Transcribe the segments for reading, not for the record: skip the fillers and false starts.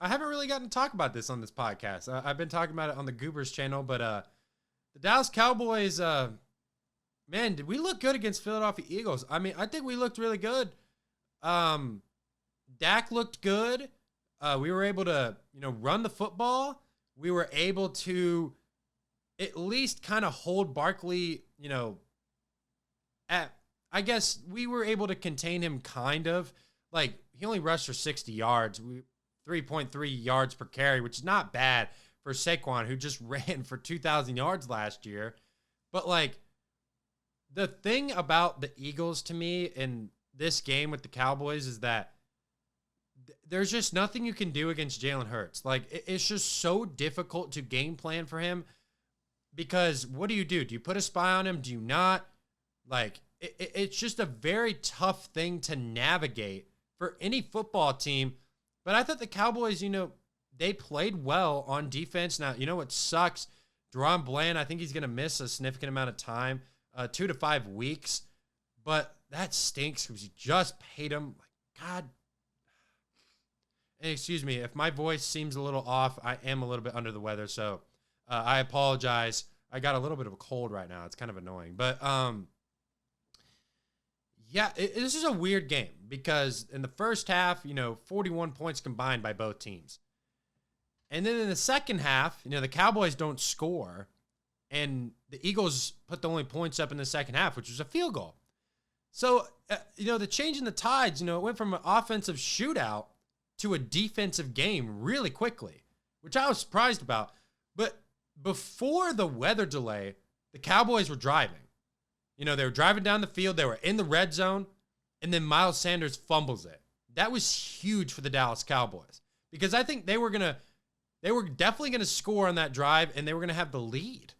I haven't really gotten to talk about this on this podcast. I've been talking about it on the Goobers channel, but the Dallas Cowboys, man, did we look good against Philadelphia Eagles? I mean, I think we looked really good. Dak looked good. We were able to, run the football. We were able to at least kind of hold Barkley, I guess we were able to contain him kind of. Like, he only rushed for 60 yards. 3.3 yards per carry, which is not bad for Saquon, who just ran for 2,000 yards last year. But, like, the thing about the Eagles to me in this game with the Cowboys is that there's just nothing you can do against Jalen Hurts. Like, it's just so difficult to game plan for him because what do? Do you put a spy on him? Do you not? Like, it's just a very tough thing to navigate for any football team. But I thought the Cowboys, they played well on defense. Now, what sucks? Deron Bland, I think he's going to miss a significant amount of time, 2 to 5 weeks. But that stinks because you just paid him. Like, God. And excuse me, if my voice seems a little off, I am a little bit under the weather. So I apologize. I got a little bit of a cold right now. It's kind of annoying. But, yeah, this is a weird game because in the first half, 41 points combined by both teams. And then in the second half, the Cowboys don't score, and the Eagles put the only points up in the second half, which was a field goal. So, the change in the tides, it went from an offensive shootout to a defensive game really quickly, which I was surprised about. But before the weather delay, the Cowboys were driving. They were driving down the field. They were in the red zone. And then Miles Sanders fumbles it. That was huge for the Dallas Cowboys because I think they were definitely going to score on that drive and they were going to have the lead,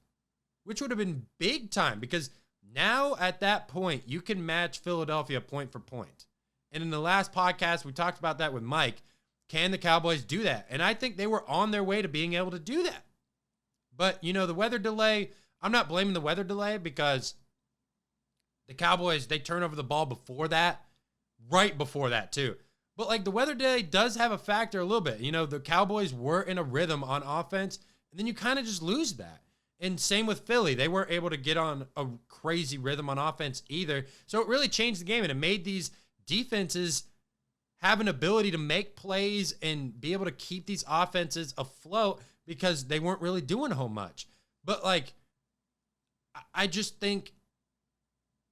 which would have been big time because now at that point, you can match Philadelphia point for point. And in the last podcast, we talked about that with Mike. Can the Cowboys do that? And I think they were on their way to being able to do that. But, the weather delay, I'm not blaming the weather delay because the Cowboys, they turn over the ball right before that too. But like the weather delay does have a factor a little bit. The Cowboys were in a rhythm on offense, and then you kind of just lose that. And same with Philly. They weren't able to get on a crazy rhythm on offense either. So it really changed the game, and it made these defenses have an ability to make plays and be able to keep these offenses afloat because they weren't really doing a whole much. But like, I just think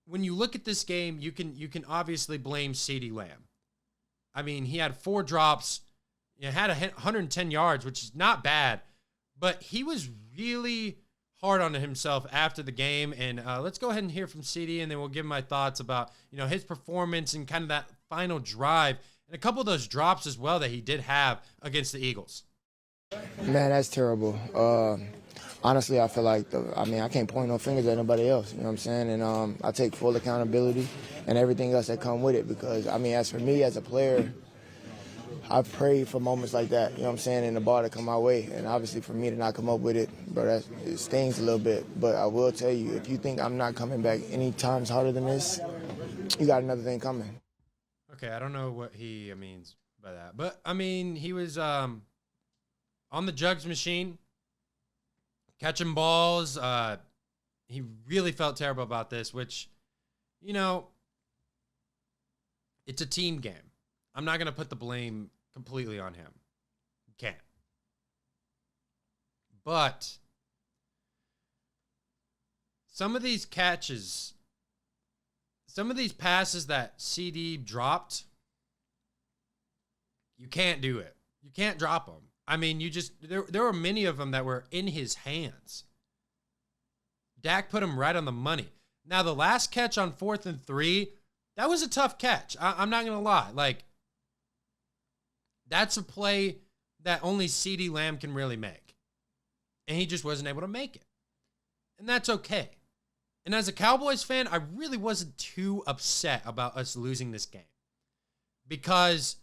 when you look at this game, you can obviously blame CeeDee Lamb. I mean, he had 4 drops, had 110 yards, which is not bad, but he was really hard on himself after the game. And let's go ahead and hear from CeeDee, and then we'll give my thoughts about his performance and kind of that final drive and a couple of those drops as well that he did have against the Eagles. Man, that's terrible. Honestly, I feel like, I can't point no fingers at nobody else, you know what I'm saying? And I take full accountability and everything else that come with it because, as for me as a player, I've prayed for moments like that, you know what I'm saying, and the ball to come my way. And obviously for me to not come up with it, bro, it stings a little bit. But I will tell you, if you think I'm not coming back any times harder than this, you got another thing coming. Okay, I don't know what he means by that. But, he was on the jugs machine, catching balls. He really felt terrible about this, which, it's a team game. I'm not going to put the blame completely on him. You can't. But some of these catches, some of these passes that CeeDee dropped, you can't do it. You can't drop them. There were many of them that were in his hands. Dak put him right on the money. Now, the last catch on 4th and 3, that was a tough catch. I'm not going to lie. Like, that's a play that only CeeDee Lamb can really make. And he just wasn't able to make it. And that's okay. And as a Cowboys fan, I really wasn't too upset about us losing this game. Because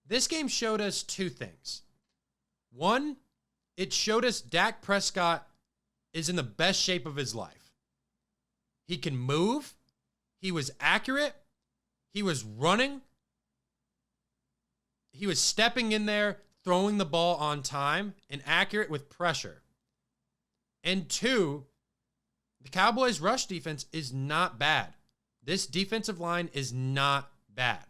this game showed us 2 things. One, it showed us Dak Prescott is in the best shape of his life. He can move. He was accurate. He was running. He was stepping in there, throwing the ball on time and accurate with pressure. And 2, the Cowboys' rush defense is not bad. This defensive line is not bad.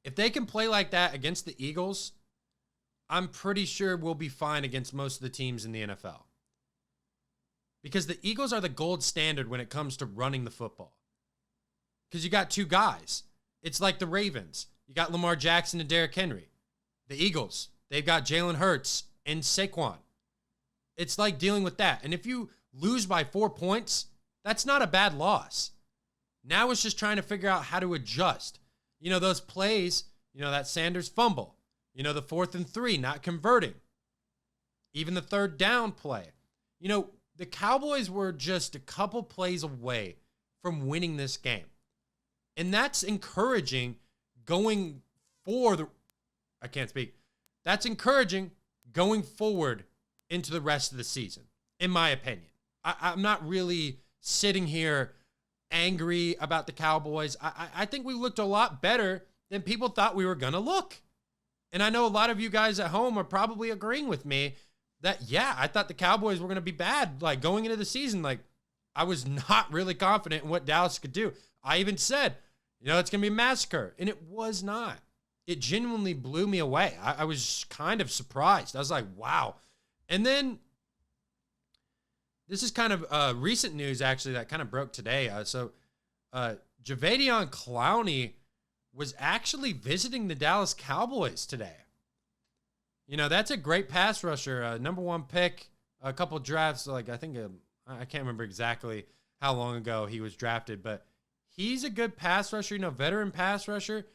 If they can play like that against the Eagles, I'm pretty sure we'll be fine against most of the teams in the NFL. Because the Eagles are the gold standard when it comes to running the football. Because you got 2 guys. It's like the Ravens. You got Lamar Jackson and Derrick Henry. The Eagles, they've got Jalen Hurts and Saquon. It's like dealing with that. And if you lose by 4 points, that's not a bad loss. Now it's just trying to figure out how to adjust. You know, those plays, you know, that Sanders fumble. You know, the 4th and 3, not converting. Even the 3rd down play. You know, the Cowboys were just a couple plays away from winning this game. And that's encouraging going That's encouraging going forward into the rest of the season, in my opinion. I'm not really sitting here angry about the Cowboys. I think we looked a lot better than people thought we were going to look. And I know a lot of you guys at home are probably agreeing with me that, yeah, I thought the Cowboys were going to be bad, like going into the season. Like, I was not really confident in what Dallas could do. I even said, you know, it's going to be a massacre. And it was not. It genuinely blew me away. I was kind of surprised. I was like, wow. And then this is kind of recent news, actually, that kind of broke today. Jadeveon Clowney was actually visiting the Dallas Cowboys today. You know, that's a great pass rusher, number 1 pick, a couple drafts, like I think, I can't remember exactly how long ago he was drafted, but he's a good pass rusher, you know, veteran pass rusher.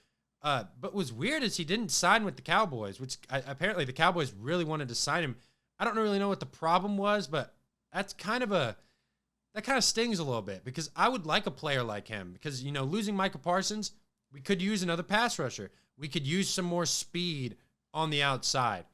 But what's weird is he didn't sign with the Cowboys, which apparently the Cowboys really wanted to sign him. I don't really know what the problem was, but that kind of stings a little bit because I would like a player like him because, you know, losing Micah Parsons, we could use another pass rusher. We could use some more speed on the outside.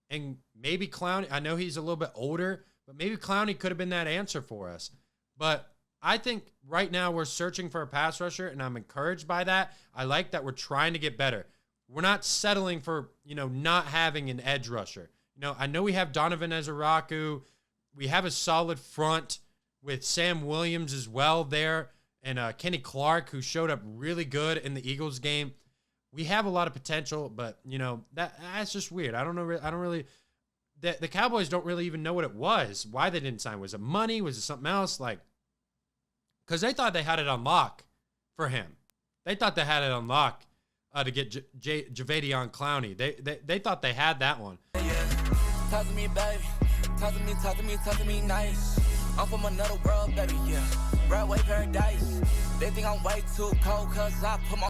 And maybe Clowney, I know he's a little bit older, but maybe Clowney could have been that answer for us. But I think right now we're searching for a pass rusher, and I'm encouraged by that. I like that we're trying to get better. We're not settling for, you know, not having an edge rusher. You know, I know we have Donovan Ezeraku. We have a solid front with Sam Williams as well there, and Kenny Clark, who showed up really good in the Eagles game. We have a lot of potential, but, you know, that's just weird. I don't really the Cowboys don't really even know what it was, why they didn't sign. Was it money? Was it something else? Like, because they thought they had it on lock for him. They thought they had it on lock to get Jadeveon Clowney. They thought they had that one. Talk to me, baby. Talk to me nice. I'm from another world, baby, yeah. Broadway paradise. They think I'm way too cold, cause I put my